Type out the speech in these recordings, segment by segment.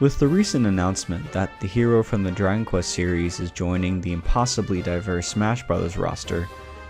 With the recent announcement that the hero from the Dragon Quest series is joining the impossibly diverse Smash Bros. Roster,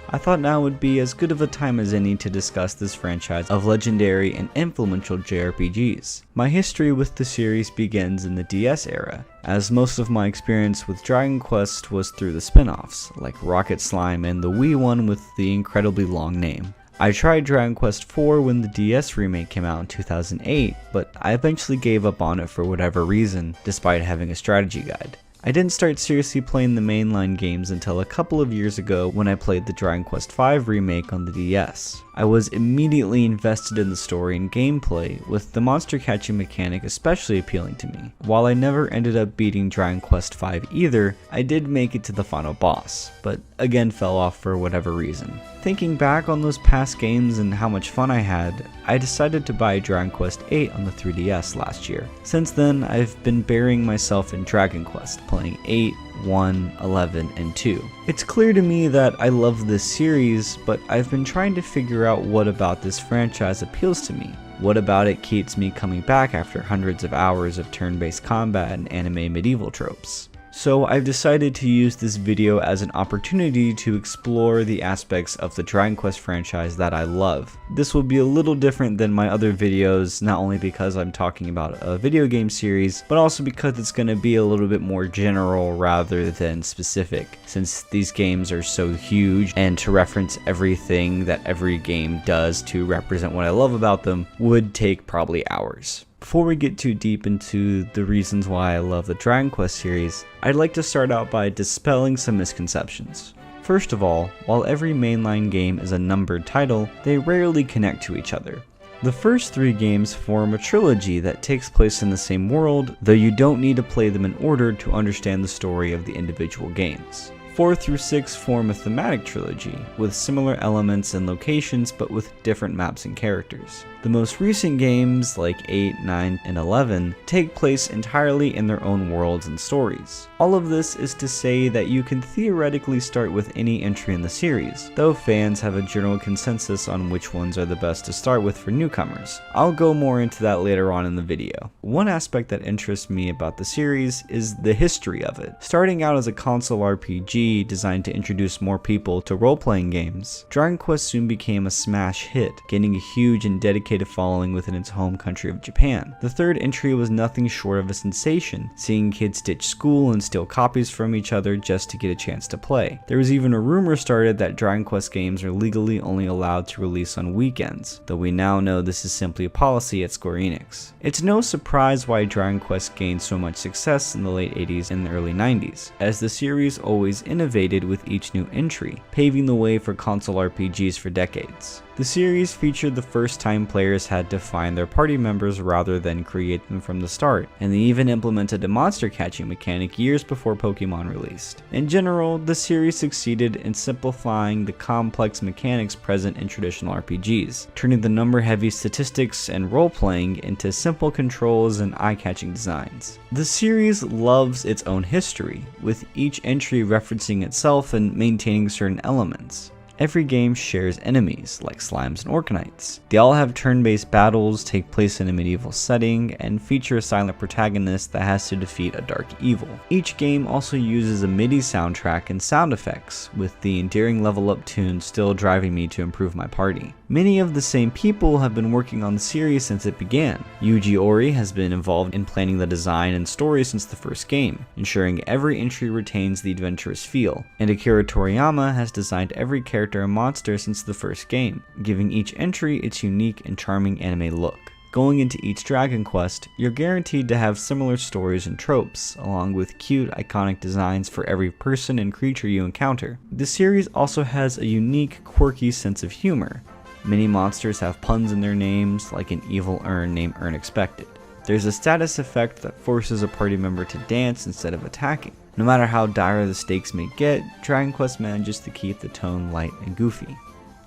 I thought now would be as good of a time as any to discuss this franchise of legendary and influential JRPGs. My history with the series begins in the DS era, as most of my experience with Dragon Quest was through the spin-offs, like Rocket Slime and the Wii one with the incredibly long name. I tried Dragon Quest IV when the DS remake came out in 2008, but I eventually gave up on it for whatever reason, despite having a strategy guide. I didn't start seriously playing the mainline games until a couple of years ago when I played the Dragon Quest V remake on the DS. I was immediately invested in the story and gameplay, with the monster catching mechanic especially appealing to me. While I never ended up beating Dragon Quest V either, I did make it to the final boss, but again fell off for whatever reason. Thinking back on those past games and how much fun I had, I decided to buy Dragon Quest VIII on the 3DS last year. Since then, I've been burying myself in Dragon Quest, playing 8, 1, 11, and 2. It's clear to me that I love this series, but I've been trying to figure out what about this franchise appeals to me. What about it keeps me coming back after hundreds of hours of turn-based combat and anime medieval tropes? So I've decided to use this video as an opportunity to explore the aspects of the Dragon Quest franchise that I love. This will be a little different than my other videos, not only because I'm talking about a video game series, but also because it's going to be a little bit more general rather than specific, since these games are so huge, and to reference everything that every game does to represent what I love about them would take probably hours. Before we get too deep into the reasons why I love the Dragon Quest series, I'd like to start out by dispelling some misconceptions. First of all, while every mainline game is a numbered title, they rarely connect to each other. The first 3 games form a trilogy that takes place in the same world, though you don't need to play them in order to understand the story of the individual games. 4 through 6 form a thematic trilogy, with similar elements and locations but with different maps and characters. The most recent games, like 8, 9, and 11, take place entirely in their own worlds and stories. All of this is to say that you can theoretically start with any entry in the series, though fans have a general consensus on which ones are the best to start with for newcomers. I'll go more into that later on in the video. One aspect that interests me about the series is the history of it. Starting out as a console RPG designed to introduce more people to role-playing games, Dragon Quest soon became a smash hit, gaining a huge and dedicated following within its home country of Japan. The third entry was nothing short of a sensation, seeing kids ditch school and steal copies from each other just to get a chance to play. There was even a rumor started that Dragon Quest games are legally only allowed to release on weekends, though we now know this is simply a policy at Square Enix. It's no surprise why Dragon Quest gained so much success in the late 80s and the early 90s, as the series always innovated with each new entry, paving the way for console RPGs for decades. The series featured the first time players had to find their party members rather than create them from the start, and they even implemented a monster catching mechanic years before Pokemon released. In general, the series succeeded in simplifying the complex mechanics present in traditional RPGs, turning the number-heavy statistics and role-playing into simple controls and eye-catching designs. The series loves its own history, with each entry referencing itself and maintaining certain elements. Every game shares enemies, like slimes and orknights. They all have turn-based battles, take place in a medieval setting, and feature a silent protagonist that has to defeat a dark evil. Each game also uses a MIDI soundtrack and sound effects, with the endearing level up tune still driving me to improve my party. Many of the same people have been working on the series since it began. Yuji Ori has been involved in planning the design and story since the first game, ensuring every entry retains the adventurous feel, and Akira Toriyama has designed every character and monster since the first game, giving each entry its unique and charming anime look. Going into each Dragon Quest, you're guaranteed to have similar stories and tropes, along with cute, iconic designs for every person and creature you encounter. The series also has a unique, quirky sense of humor. Many monsters have puns in their names, like an evil urn named Unexpected. There's a status effect that forces a party member to dance instead of attacking. No matter how dire the stakes may get, Dragon Quest manages to keep the tone light and goofy.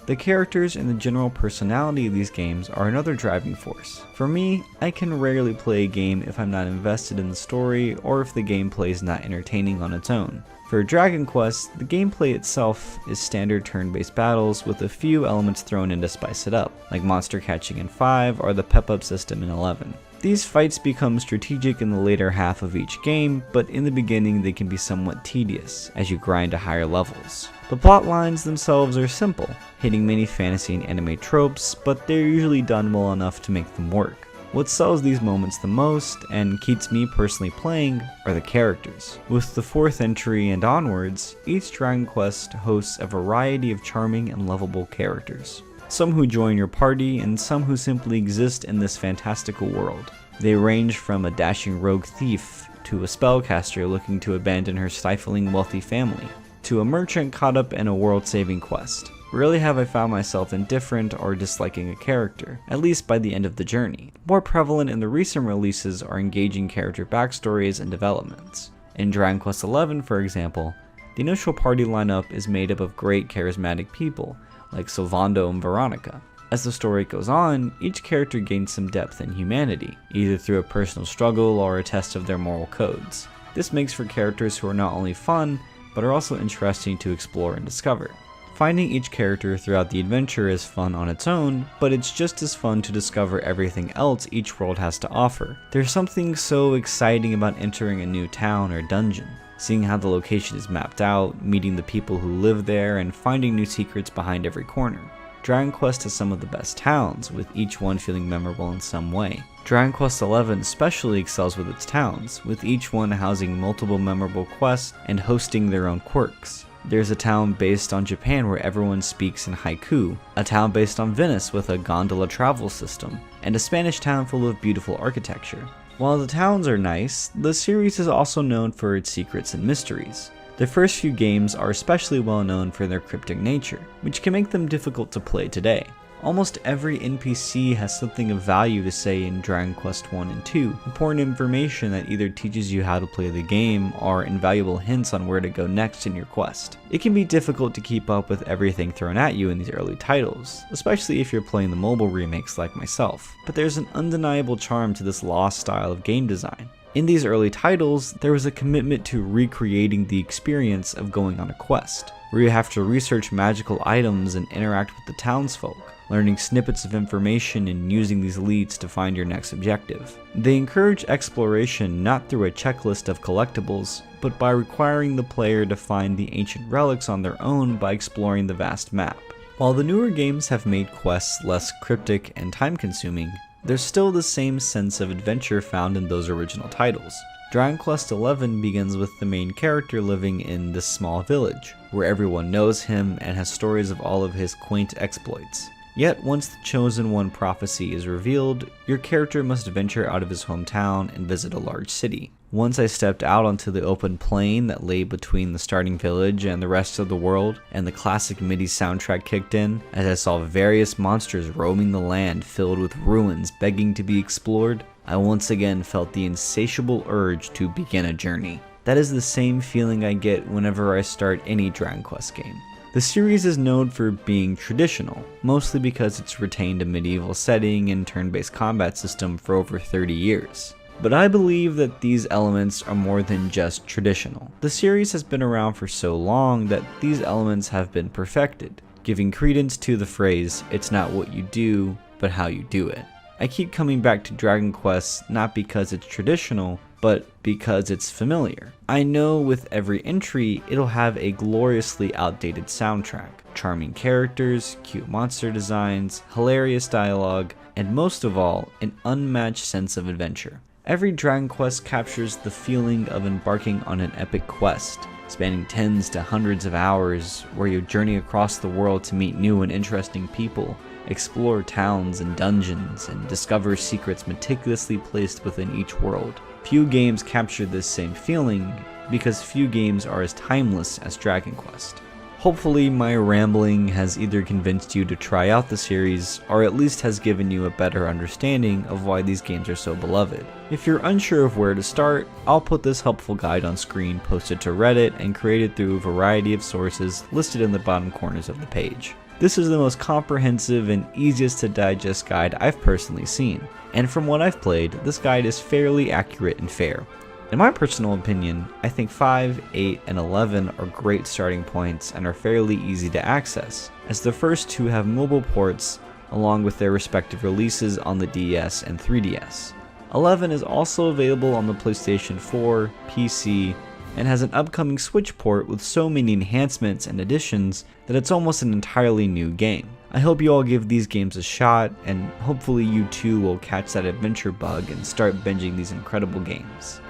The characters and the general personality of these games are another driving force. For me, I can rarely play a game if I'm not invested in the story or if the gameplay is not entertaining on its own. For Dragon Quest, the gameplay itself is standard turn-based battles with a few elements thrown in to spice it up, like monster catching in 5 or the pep-up system in 11. These fights become strategic in the later half of each game, but in the beginning they can be somewhat tedious as you grind to higher levels. The plot lines themselves are simple, hitting many fantasy and anime tropes, but they're usually done well enough to make them work. What sells these moments the most, and keeps me personally playing, are the characters. With the 4th entry and onwards, each Dragon Quest hosts a variety of charming and lovable characters. Some who join your party, and some who simply exist in this fantastical world. They range from a dashing rogue thief, to a spellcaster looking to abandon her stifling wealthy family, to a merchant caught up in a world-saving quest. Rarely have I found myself indifferent or disliking a character, at least by the end of the journey. More prevalent in the recent releases are engaging character backstories and developments. In Dragon Quest XI, for example, the initial party lineup is made up of great charismatic people, like Sylvando and Veronica. As the story goes on, each character gains some depth and humanity, either through a personal struggle or a test of their moral codes. This makes for characters who are not only fun, but are also interesting to explore and discover. Finding each character throughout the adventure is fun on its own, but it's just as fun to discover everything else each world has to offer. There's something so exciting about entering a new town or dungeon, seeing how the location is mapped out, meeting the people who live there, and finding new secrets behind every corner. Dragon Quest has some of the best towns, with each one feeling memorable in some way. Dragon Quest XI especially excels with its towns, with each one housing multiple memorable quests and hosting their own quirks. There's a town based on Japan where everyone speaks in haiku, a town based on Venice with a gondola travel system, and a Spanish town full of beautiful architecture. While the towns are nice, the series is also known for its secrets and mysteries. The first few games are especially well known for their cryptic nature, which can make them difficult to play today. Almost every NPC has something of value to say in Dragon Quest 1 and 2, important information that either teaches you how to play the game or invaluable hints on where to go next in your quest. It can be difficult to keep up with everything thrown at you in these early titles, especially if you're playing the mobile remakes like myself, but there's an undeniable charm to this lost style of game design. In these early titles, there was a commitment to recreating the experience of going on a quest, where you have to research magical items and interact with the townsfolk, learning snippets of information and using these leads to find your next objective. They encourage exploration not through a checklist of collectibles, but by requiring the player to find the ancient relics on their own by exploring the vast map. While the newer games have made quests less cryptic and time-consuming, there's still the same sense of adventure found in those original titles. Dragon Quest XI begins with the main character living in this small village, where everyone knows him and has stories of all of his quaint exploits. Yet once the Chosen One prophecy is revealed, your character must venture out of his hometown and visit a large city. Once I stepped out onto the open plain that lay between the starting village and the rest of the world, and the classic MIDI soundtrack kicked in, as I saw various monsters roaming the land filled with ruins begging to be explored, I once again felt the insatiable urge to begin a journey. That is the same feeling I get whenever I start any Dragon Quest game. The series is known for being traditional, mostly because it's retained a medieval setting and turn-based combat system for over 30 years. But I believe that these elements are more than just traditional. The series has been around for so long that these elements have been perfected, giving credence to the phrase, "It's not what you do, but how you do it." I keep coming back to Dragon Quest not because it's traditional, but because it's familiar. I know with every entry, it'll have a gloriously outdated soundtrack, charming characters, cute monster designs, hilarious dialogue, and most of all, an unmatched sense of adventure. Every Dragon Quest captures the feeling of embarking on an epic quest, spanning tens to hundreds of hours, where you journey across the world to meet new and interesting people, explore towns and dungeons, and discover secrets meticulously placed within each world. Few games capture this same feeling, because few games are as timeless as Dragon Quest. Hopefully my rambling has either convinced you to try out the series, or at least has given you a better understanding of why these games are so beloved. If you're unsure of where to start, I'll put this helpful guide on screen posted to Reddit and created through a variety of sources listed in the bottom corners of the page. This is the most comprehensive and easiest to digest guide I've personally seen, and from what I've played, this guide is fairly accurate and fair. In my personal opinion, I think 5, 8, and 11 are great starting points and are fairly easy to access, as the first two have mobile ports along with their respective releases on the DS and 3DS. 11 is also available on the PlayStation 4, PC, and has an upcoming Switch port with so many enhancements and additions that it's almost an entirely new game. I hope you all give these games a shot, and hopefully you too will catch that adventure bug and start binging these incredible games.